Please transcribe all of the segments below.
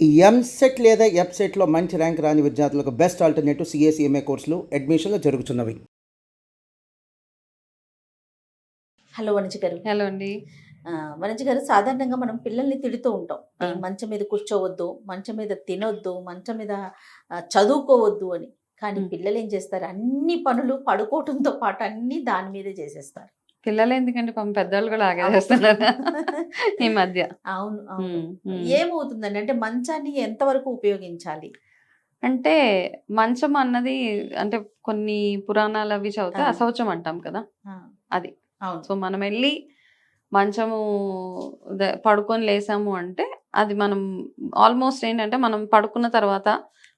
ఈ ఎంసెట్ లేదా ఎఫ్సెట్‌లో మంచి ర్యాంక్ రాని విద్యార్థులకు బెస్ట్ ఆల్టర్‌నేటివ్ సీఏసీఎంఏ కోర్సులు అడ్మిషన్‌లు జరుగుతున్నవి. హలో వనజ గారు. హలో అండి. వనజ గారు, సాధారణంగా మనం పిల్లల్ని తిడుతూ ఉంటాం. ఆ! ఈ మంచం మీద కూర్చోవద్దు, మంచం మీద తినొద్దు, మంచం మీద చదువుకోవద్దు అని. కానీ హ్మ్. పిల్లలేం చేస్తారు, అన్ని పనులు పడుకోవటంతో పాటు అన్నీ దాని మీదే చేసేస్తారు. పిల్లలెందుకండి పాపం పెద్దోళ్ళు గూడా అలాగే అవును. చేస్తున్నారు ఈ మధ్య. అవును. అవును. హ్మ్. హ్మ్. ఏమవుతుందండి? అంటే మంచాన్ని ఎంతవరకు ఉపయోగించాలి? అంటే మంచం అన్నది అంటే కొన్ని పురాణాలవి చదివితే ఆ! అశౌచం అంటాం కదా! ఆ! అది. అవును. సో, మనమెళ్లి మంచము పడుకొని లేసాము అంటే అది మనం ఆల్‌మోస్ట్ ఏంటంటే మనం పడుకున్న తర్వాత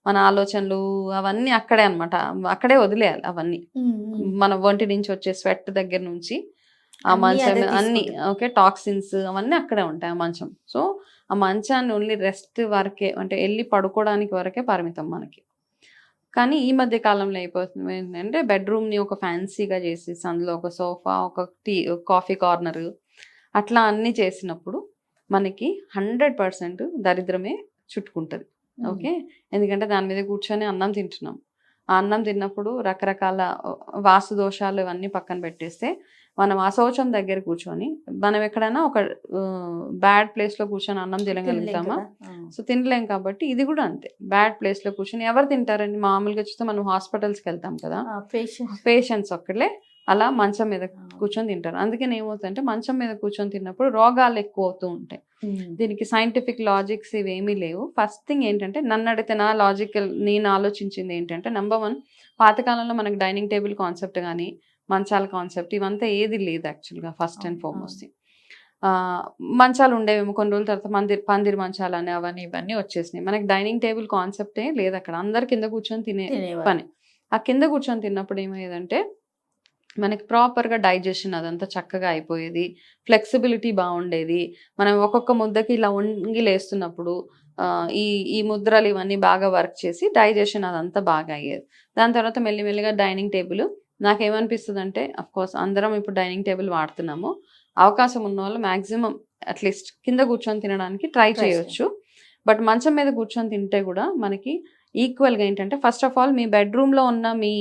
మన ఆలోచనలు అవన్నీ అక్కడే అన్నమాట. అక్కడే వదిలేయాలి అవన్నీ. హ్మ్. హ్మ్. మన ఒంటి నుంచి వచ్చే స్వెట్ దగ్గర నుంచి ఆ అన్నీ మంచం అదే అన్నీ తీసుకుంటుంది. ఓకే. టాక్సిన్స్ అవన్నీ అక్కడే ఉంటాయి ఆ మంచం. సో, ఆ మంచాన్ని ఓన్లీ రెస్ట్ వరకే అంటే ఎళ్లి పడుకోవడానికి వరకే పరిమితం మనకి. కానీ ఈ మధ్య కాలంలో అయిపోతుంది ఏంటంటే బెడ్‌రూమ్‌ని ఒక ఫ్యాన్సీగా చేసేసి అందులో ఒక సోఫా, ఒక కాఫీ కార్నరు అట్లా అన్నీ చేసినప్పుడు మనకి 100% దరిద్రమే చుట్టుకుంటది. హ్మ్. ఓకే. ఎందుకంటే దాని మీద కూర్చొని అన్నం తింటున్నాం. ఆ అన్నం తిన్నప్పుడు రకరకాల వాస్తు దోషాలు ఇవన్నీ పక్కన పెట్టేస్తే మనం ఆ శౌచం దగ్గర కూర్చొని మనం ఎక్కడైనా ఒక బ్యాడ్ ప్లేస్‌లో కూర్చొని అన్నం తినలేం తినగలుగుతామా? కదా! ఆ! సో, తినలేం కాబట్టి ఇది గూడా అంతే. బ్యాడ్ ప్లేస్‌లో కూర్చొని ఎవరు తింటారండి? మామూలుగా చూస్తే మనం హాస్పిటల్స్‌కెళ్తాం కదా! ఆ! పేషెంట్. పేషెంట్స్ ఒక్కళ్ళే అలా మంచం మీద అవును. కూర్చొని తింటారు. అందుకని ఏమవుతదంటే మంచం మీద కూర్చొని తిన్నప్పుడు రోగాలు ఎక్కువవుతూ ఉంటాయి. హ్మ్. దీనికి సైంటిఫిక్ లాజిక్స్ ఇవేమీ లేవు. ఫస్ట్ థింగ్ ఏంటంటే నన్నడిగితే నా లాజికల్ నేను ఆలోచించింది ఏంటంటే నంబర్ 1 పాతకాలంలో మనకు డైనింగ్ టేబుల్ కాన్సెప్ట్ గాని, మంచాల కాన్సెప్ట్ ఇవంతా ఏది లేదు యాక్చువల్‌గా ఫస్ట్ అండ్ అవును. అవును. Foremost thing. మంచాలు ఉండేవేమో కొన్ని రోజుల తర్వాత పందిరి మంచాలని అవన్నీ ఇవన్నీ వచ్చేసినాయి. మనకి డైనింగ్ టేబుల్ కాన్సెప్టే లేదక్కడ. అందరు కింద కూర్చొని తినే తినేవారు. పని. ఆ కింద కూర్చొని తిన్నప్పుడు ఏమయ్యేదంటే మనకి ప్రాపర్‌గా డైజెషన్ అదంతా చక్కగా అయిపోయేది. ఫ్లెక్సిబిలిటీ బావుండేది. మనం ఒక్కొక్క ముద్దకి ఇలా వంగి లేస్తున్నప్పుడు ఈ ఈ ముద్రలు ఇవన్నీ బాగా వర్క్ చేసి డైజెషన్ అదంతా బాగా అయ్యేది. దాని తర్వాత మెల్లి మెల్లిగా డైనింగ్ టేబుల్ నాకేమనిపిస్తదంటే ఆఫ్‌కోర్స్ అందరం ఇప్పుడు డైనింగ్ టేబుల్ వాడుతున్నాము. అవకాశం ఉన్నోళ్ళు మాక్సిమం అట్‌లీస్ట్ కింద కూర్చొని తినడానికి ట్రై ట్రై చేయండి. చేయొచ్చు. బట్ మంచం మీద కూర్చొని తింటే గూడా మనకి ఈక్వల్‌గా ఏంటంటే ఫస్ట్ ఆఫ్ ఆల్ మీ బెడ్‌రూమ్‌లో ఉన్న మీ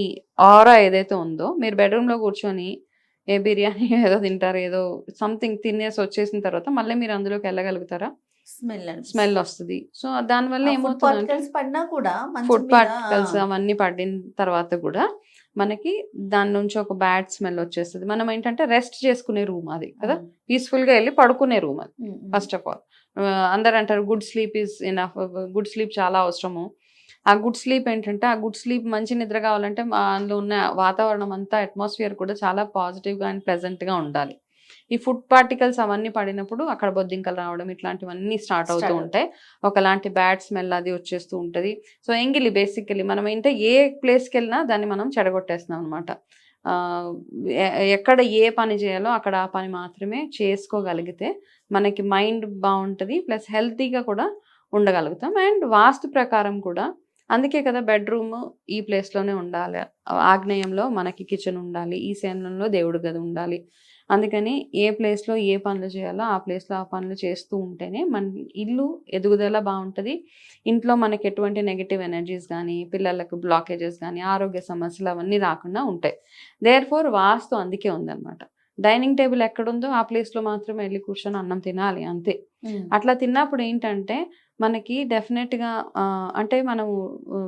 ఆరా ఏదైతే ఉందో మీరు బెడ్‌రూమ్‌లో కూర్చొని ఏ బిర్యానీ ఏదో తింటారు. ఏదో సంథింగ్ తినేసి వచ్చేసిన తర్వాత మళ్ళీ మీరు అందులోకెళ్ళగలుగుతారా? స్మెల్ అనిపిస్తది. స్మెల్లొస్తది. సో, దానివల్ల ఆ ఫుడ్ ఏమవుతదంటే పార్టికల్స్ పడినా కూడా మంచం ఫుడ్ మీద పార్టికల్స్ అవన్నీ పడిన తర్వాత గూడా మనకి దాని నుంచి ఒక బ్యాడ్ స్మెల్ వచ్చేస్తది. మనం ఏంటంటే రెస్ట్ చేసుకునే రూమ్ అది కదా! అవును. పీస్‌ఫుల్‌గా ఎళ్లి పడుకునే రూమ్ అది. Hmm. Hmm. First of all. అందరంటారు good sleep is enough. Good sleep చాలా అవసరము. ఆ గుడ్ స్లీప్ ఏంటంటే, ఆ గుడ్ స్లీప్ మంచి నిద్ర కావాలంటే అందులో ఉన్న వాతావరణం అంతా అట్మాస్ఫియర్ కూడా చాలా పాజిటివ్‌గా అండ్ ప్లెజెంట్‌గా ఉండాలి. ఈ ఫుడ్ పార్టికల్స్ అవన్నీ పడినప్పుడు అక్కడ బొద్దింకలు రావడం ఇట్లాంటివన్నీ స్టార్ట్ అవుతూ స్టార్ట్ అవుతుంది. ఉంటాయి. ఒకలాంటి బ్యాడ్ స్మెల్ అది వచ్చేస్తూ ఉంటది. సో, ఎంగిలి బేసికల్లీ మనం ఏంటే ఏ ప్లేస్‌కెళ్ళినా దాన్ని మనం చెడగొట్టేస్తున్నాం అనమాట. ఆహ్, ఎ ఎక్కడ ఏ పని చేయాలో అక్కడ ఆ పని మాత్రమే చేసుకోగలిగితే మనకి మైండ్ బావుంటది. ప్లస్ హెల్తీగా కూడా ఉండగలుగుతాం. అండ్ వాస్తు ప్రకారం కూడా అందుకే కదా బెడ్‌రూము ఈ ప్లేస్‌లోనే ఉండాలి. ఆగ్నేయంలో మనకి కిచెన్ ఉండాలి. ఈశాన్యంలో దేవుడి గది ఉండాలి. అందుకని ఏ ప్లేస్‌లో ఏ పనులు చేయాలో ఆ ప్లేస్‌లో ఆ పనులు చేస్తూ ఉంటేనే మన ఇల్లు ఎదుగుదల బావుంటది. ఇంట్లో మనకి ఎటువంటి నెగెటివ్ ఎనర్జీస్ గానీ, పిల్లలకు బ్లాకేజెస్ గానీ, ఆరోగ్య సమస్యలు అవన్నీ రాకుండా ఉంటాయి. దేర్‌ఫోర్ వాస్తు అందుకే ఉందనమాట. డైనింగ్ టేబుల్ ఎక్కడుందో ఆ ప్లేస్‌లో మాత్రమే ఎళ్లి కూర్చొని అన్నం తినాలి అంతే. హ్మ్. అట్లా తిన్నప్పుడు ఏంటంటే మనకి డెఫినెట్‌గా అంటే మనము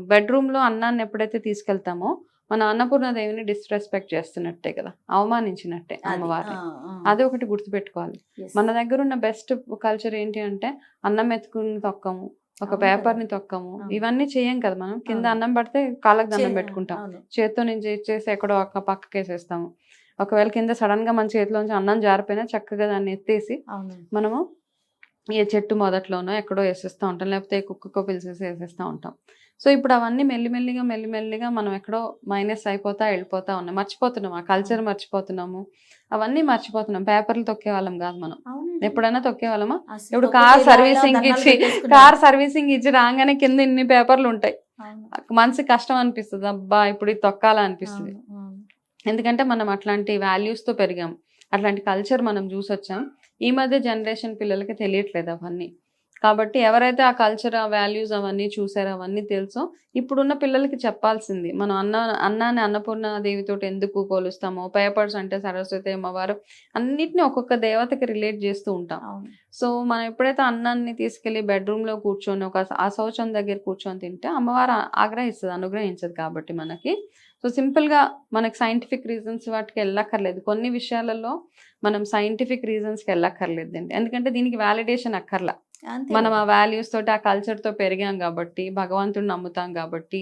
బెడ్‌రూమ్‌లో అన్నాన్ని ఎప్పుడైతే తీసుకెళ్తామో మన అన్నపూర్ణాదేవిని డిస్‌రెస్పెక్ట్ చేస్తున్నట్టే కదా! అవమానించినట్టే అది. ఆ! అమ్మవారిని. ఆ! అదొకటి గుర్తుపెట్టుకోవాలి. యెస్. మన దగ్గరున్న బెస్ట్ కల్చర్ ఏంటి అంటే అన్నం మెతుకుని తొక్కము. ఒక అవును కదా! పేపర్‌ని తొక్కము. అవును. ఇవన్నీ చేయం కదా మనం. కింద అవును. అన్నం పడితే కాళ్ళకి చే దండం పెట్టుకుంటాం. అవును. చేత్తో నుంచి చేసి ఎక్కడో పక్కకేసేస్తాము. ఒకవేళ కింద సడెన్‌గా మన చేతిలోంచి అన్నం జారిపోయినా చక్కగా దాన్ని ఎత్తేసి అవును. మనము ఏ చెట్టు మొదట్లోనో ఎక్కడో ఏసేస్తా ఉంటాం. లేకపోతే కుక్కకో, పిలిచేసి ఏసేస్తా ఉంటాం. సో, ఇప్పుడు అవన్నీ మెల్లిమెల్లిగా మనం ఎక్కడో మైనస్ అయిపోతా, ఎళ్ళిపోతా ఉన్నాయి. మర్చిపోతున్నాం. ఆ అవును. కల్చర్ మర్చిపోతున్నాము. అవన్నీ మర్చిపోతున్నాం. పేపర్‌లు తొక్కేవాళ్ళం గాదు మనం. అవునండి. ఎప్పుడైనా తొక్కేవాళ్ళమా? అసలు ఇప్పుడు తొక్కితే ఇలా దండాలు కార్ పెట్టేసుకునేవారు. సర్వీసింగ్ ఇచ్చి రాంగానే కింద ఇన్ని పేపర్‌లుంటాయి. అవును. మనసుకి కష్టం అనిపిస్తది. అబ్బా! ఇప్పుడు ఇది తొక్కాలా అనిపిస్తది. అవును. అవును. ఎందుకంటే మనం అట్లాంటి వాల్యూస్‌తో పెరిగాం. అట్లాంటి కల్చర్ మనం జూసొచ్చాం. ఈ మధ్య జనరేషన్ పిల్లలకి తెలియట్లేదు అవన్నీ. కాబట్టి ఎవరైతే ఆ కల్చర్, ఆ వాల్యూస్ అవన్నీ చూసారో, అవన్నీ తెలుసో ఇప్పుడున్న పిల్లలకి చెప్పాల్సింది. మనం అన్నాన్ని అన్నపూర్ణ దేవితోటి ఎందుకు పోలుస్తామో, పేపర్స్ అంటే సరస్వతి అమ్మవారు, అన్నిటిని ఒక్కొక్క దేవతకి రిలేట్ చేస్తూ ఉంటాం. అవును. సో మనం ఎప్పుడైతే అన్నాన్ని తీసుకెళ్లి బెడ్రూమ్లో కూర్చొని ఆ శౌచం దగ్గర కూర్చొని తింటే అమ్మవారు అనుగ్రహించదు కాబట్టి మనకి. సో సింపుల్గా మనకి సైంటిఫిక్ రీజన్స్ వాటికి వెళ్ళక్కర్లేదు. కొన్ని విషయాలలో మనం సైంటిఫిక్ రీజన్స్కి వెళ్ళక్కర్లేదు అండి. ఎందుకంటే దీనికి వ్యాలిడేషన్ అక్కర్లా. అంతే మనం కదా. ఆ వాల్యూస్ తోటి, ఆ కల్చర్తో పెరిగాం కాబట్టి, భగవంతుడిని నమ్ముతాం కాబట్టి,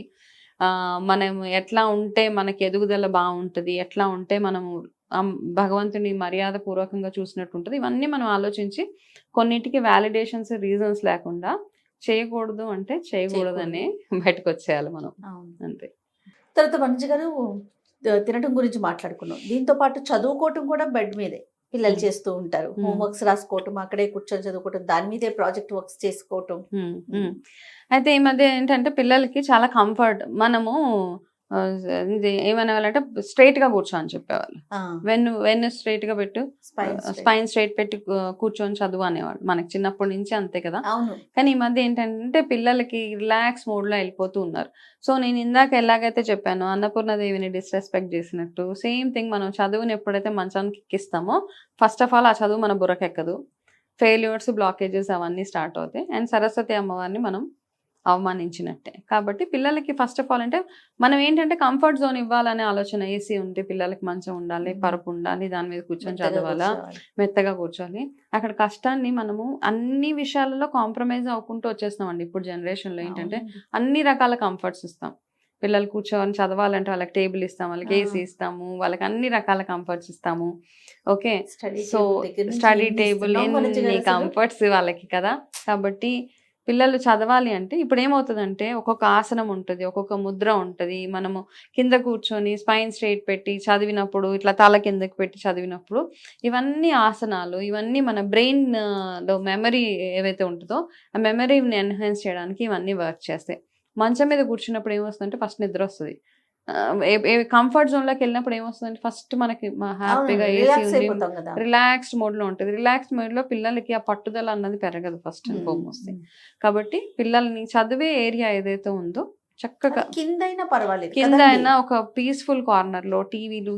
మనం ఎట్లా ఉంటే మనకి ఎదుగుదల బాగుంటుంది, ఎట్లా ఉంటే మనము భగవంతుని మర్యాద పూర్వకంగా చూసినట్టు ఉంటుంది. ఇవన్నీ మనం ఆలోచించి కొన్నిటికి వ్యాలిడేషన్స్, రీజన్స్ లేకుండా చేయకూడదు అంటే చేయకూడదని బయటకు వచ్చేయాలి మనం. అవును. అంతే. తర్వాత మనుజ గారు తినటం గురించి మాట్లాడుకున్నాం. దీంతో పాటు చదువుకోవటం కూడా బెడ్ మీదే పిల్లలు చేస్తూ ఉంటారు. హోంవర్క్స్ రాసుకోవటం, అక్కడే కూర్చొని చదువుకోవటం, దాని మీదే ప్రాజెక్ట్ వర్క్స్ చేసుకోవటం. అయితే ఈ మధ్య ఏంటంటే పిల్లలకి చాలా కంఫర్ట్. మనము ఇది ఏమనేవాళ్ళంటే స్ట్రైట్ గా కూర్చో అని చెప్పేవాళ్ళు. వెన్ను స్ట్రైట్ గా పెట్టు, స్పైన్ స్ట్రైట్ పెట్టి కూర్చొని చదువు అనేవాళ్ళు. మనకి చిన్నప్పటి నుంచి అంతే కదా. కానీ ఈ మధ్య ఏంటంటే పిల్లలకి రిలాక్స్ మోడ్ లో వెళ్ళిపోతూ ఉన్నారు. సో నేను ఇందాక ఎలాగైతే చెప్పాను అన్నపూర్ణదేవిని డిస్రెస్పెక్ట్ చేసినట్టు, సేమ్ థింగ్ మనం చదువుని ఎప్పుడైతే మంచానికి ఎక్కిస్తామో ఫస్ట్ ఆఫ్ ఆల్ ఆ చదువు మన బుర్రకెక్కదు. ఫెయిల్యూర్స్, బ్లాకేజెస్ అవన్నీ స్టార్ట్ అవుతాయి. అండ్ సరస్వతి అమ్మవారిని మనం అవమానించినట్టే. కాబట్టి పిల్లలకి ఫస్ట్ ఆఫ్ ఆల్ అంటే మనం ఏంటంటే కంఫర్ట్ జోన్ ఇవ్వాలనే ఆలోచన. ఏసీ ఉంటే పిల్లలకి మంచం ఉండాలి, పరుపు ఉండాలి, దాని మీద కూర్చొని చదవాలా, మెత్తగా కూర్చోాలి. అక్కడ కష్టాన్ని మనము అన్ని విషయాలలో కాంప్రమైజ్ అవ్వకుంటూ వచ్చేస్తున్నామండి. ఇప్పుడు జనరేషన్లో ఏంటంటే అన్ని రకాల కంఫర్ట్స్ ఇస్తాం. పిల్లలు కూర్చొని చదవాలంటే వాళ్ళకి టేబుల్ ఇస్తాం, వాళ్ళకి ఏసీ ఇస్తాము, వాళ్ళకి అన్ని రకాల కంఫర్ట్స్ ఇస్తాము. ఓకే, సో స్టడీ టేబుల్, ఎన్ని కంఫర్ట్స్ వాళ్ళకి కదా. కాబట్టి పిల్లలు చదవాలి అంటే ఇప్పుడు ఏమవుతుందంటే ఒక్కొక్క ఆసనం ఉంటుంది, ఒక్కొక్క ముద్ర ఉంటుంది. మనము కింద కూర్చొని స్పైన్ స్ట్రైట్ పెట్టి చదివినప్పుడు, ఇట్లా తల కిందకి పెట్టి చదివినప్పుడు ఇవన్నీ ఆసనాలు, ఇవన్నీ మన బ్రెయిన్లో మెమరీ ఏవైతే ఉంటుందో ఆ మెమరీని ఎన్హాన్స్ చేయడానికి ఇవన్నీ వర్క్ చేస్తాయి. మంచం మీద కూర్చున్నప్పుడు ఏమొస్తుందంటే ఫస్ట్ నిద్ర వస్తుంది. కంఫర్ట్ జోన్లోకి వెళ్ళినప్పుడు ఏమొస్తుందంటే ఫస్ట్ మనకి హ్యాపీగా ఏసీ ఉంది, రిలాక్స్డ్ మోడ్లో ఉంటుంది. రిలాక్స్డ్ మోడ్లో పిల్లలకి ఆ పట్టుదల అన్నది పెరగదు ఫస్ట్ అండ్ ఫార్మోస్ట్. కాబట్టి పిల్లల్ని చదివే ఏరియా ఏదైతే ఉందో చక్కగా కిందైనా పర్వాలేదు, కింద అయినా ఒక పీస్ఫుల్ కార్నర్లో టీవీలు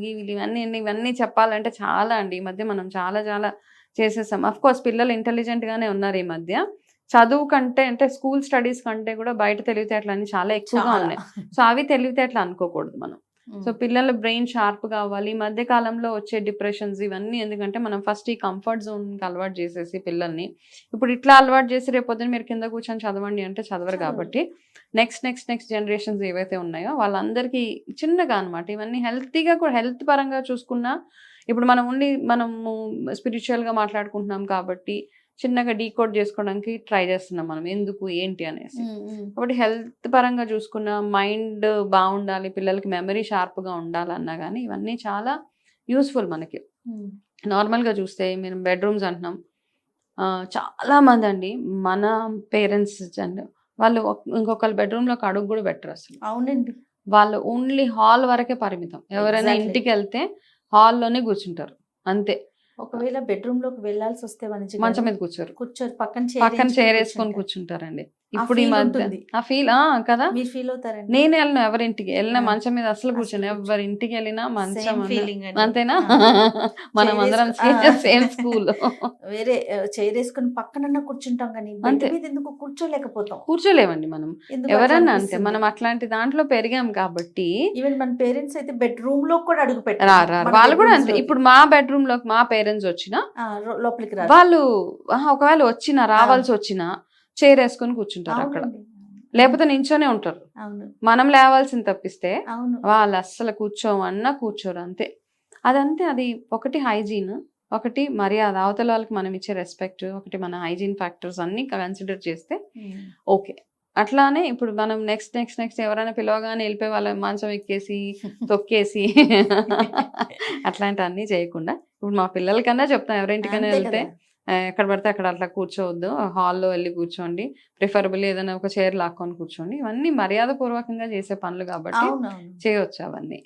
ఇవన్నీ చెప్పాలంటే చాలా అండి. ఈ మధ్య మనం చాలా చాలా చేసేసాం. అఫ్ కోర్స్ పిల్లలు ఇంటెలిజెంట్ గానే ఉన్నారు ఈ మధ్య. చదువు కంటే అంటే స్కూల్ స్టడీస్ కంటే కూడా బయట తెలివితేటలు అన్ని చాలా ఎక్కువగా ఉన్నాయి. సో అవి తెలివితేటలు అనుకోకూడదు మనం. సో పిల్లల బ్రెయిన్ షార్ప్ కావాలి. ఈ మధ్య కాలంలో వచ్చే డిప్రెషన్స్ ఇవన్నీ ఎందుకంటే మనం ఫస్ట్ ఈ కంఫర్ట్ జోన్కి అలవాటు చేసేసి పిల్లల్ని ఇప్పుడు ఇట్లా అలవాటు చేసి రేపొద్దున మీరు కింద కూర్చొని చదవండి అంటే చదవరు. కాబట్టి నెక్స్ట్ జనరేషన్స్ ఏవైతే ఉన్నాయో వాళ్ళందరికీ చిన్నగా అనమాట ఇవన్నీ హెల్తీగా కూడా, హెల్త్ పరంగా చూసుకున్నా ఇప్పుడు మనము స్పిరిచువల్గా మాట్లాడుకుంటున్నాం కాబట్టి చిన్నగా డీకోడ్ చేసుకోవడానికి ట్రై చేస్తున్నాం మనం ఎందుకు ఏంటి అనేసి. కాబట్టి హెల్త్ పరంగా చూసుకున్న మైండ్ బాగుండాలి, పిల్లలకి మెమరీ షార్ప్గా ఉండాలన్నా కానీ ఇవన్నీ చాలా యూస్ఫుల్ మనకి. నార్మల్గా చూస్తే మేము బెడ్రూమ్స్ అంటున్నాం, చాలామంది అండి మన పేరెంట్స్ అండి వాళ్ళు ఇంకొకరి బెడ్రూమ్లోకి అడుగు కూడా పెట్టరు అసలు. అవునండి, వాళ్ళు ఓన్లీ హాల్ వరకే పరిమితం. ఎవరైనా ఇంటికి వెళ్తే హాల్లోనే కూర్చుంటారు అంతే. ఒకవేళ బెడ్రూమ్ లోకి వెళ్లాల్సి వస్తే మంచం మీద కూర్చోరు, పక్కన చైర్ వేసుకొని కూర్చుంటారండి. ఇప్పుడు ఈ మధ్య ఆ ఫీల్ కదా మీరు ఫీల్ అవుతారండి. నేను వెళ్ళను ఎవరింటికి వెళ్ళినా మంచం మీద అసలు కూర్చొని, ఎవరింటికి వెళ్ళినా మంచం అంతేనా. మనం అందరం సేమ్ స్కూల్. వేరే చైర్ వేసుకుని పక్కన కూర్చుంటాం కానీ ఎందుకు కూర్చోలేమండి మనం ఎవరన్నా అంతే. మనం అట్లాంటి దాంట్లో పెరిగాం కాబట్టి. ఈవెన్ మన పేరెంట్స్ అయితే బెడ్రూమ్ లో కూడా అడుగు పెట్టారు, వాళ్ళు కూడా అంతే. ఇప్పుడు మా బెడ్రూమ్ లోకి మా పేరెంట్స్ వచ్చినా లోపలికి వాళ్ళు ఒకవేళ వచ్చినా రావాల్సి వచ్చినా చైర్ వేసుకొని కూర్చుంటారు అక్కడ, లేకపోతే నించోనే ఉంటారు. మనం లేవాల్సింది తప్పిస్తే వాళ్ళు అస్సలు కూర్చోమన్నా కూర్చోరు అంతే. అదంతే. అది ఒకటి హైజీన్, ఒకటి మర్యాద, అవతల వాళ్ళకి మనం ఇచ్చే రెస్పెక్ట్, ఒకటి మన హైజీన్ ఫ్యాక్టర్స్ అన్ని కన్సిడర్ చేస్తే ఓకే. అట్లానే ఇప్పుడు మనం నెక్స్ట్ ఎవరైనా పిలవగానే వెళ్ళిపోయి వాళ్ళ మంచం ఎక్కేసి తొక్కేసి అట్లాంటివన్నీ చేయకుండా ఇప్పుడు మా పిల్లలకన్నా చెప్తాం, ఎవరింటికైనా వెళ్తే ఎక్కడ పడితే అక్కడ అట్లా కూర్చోవద్దు, హాల్లో వెళ్ళి కూర్చోండి, ప్రిఫరబుల్ ఏదైనా ఒక చైర్ లాక్కొని కూర్చోండి. ఇవన్నీ మర్యాద పూర్వకంగా చేసే పనులు కాబట్టి చేయవచ్చు అవన్నీ.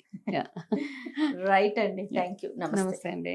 రైట్ అండి, థ్యాంక్ యూ, నమస్తే అండి.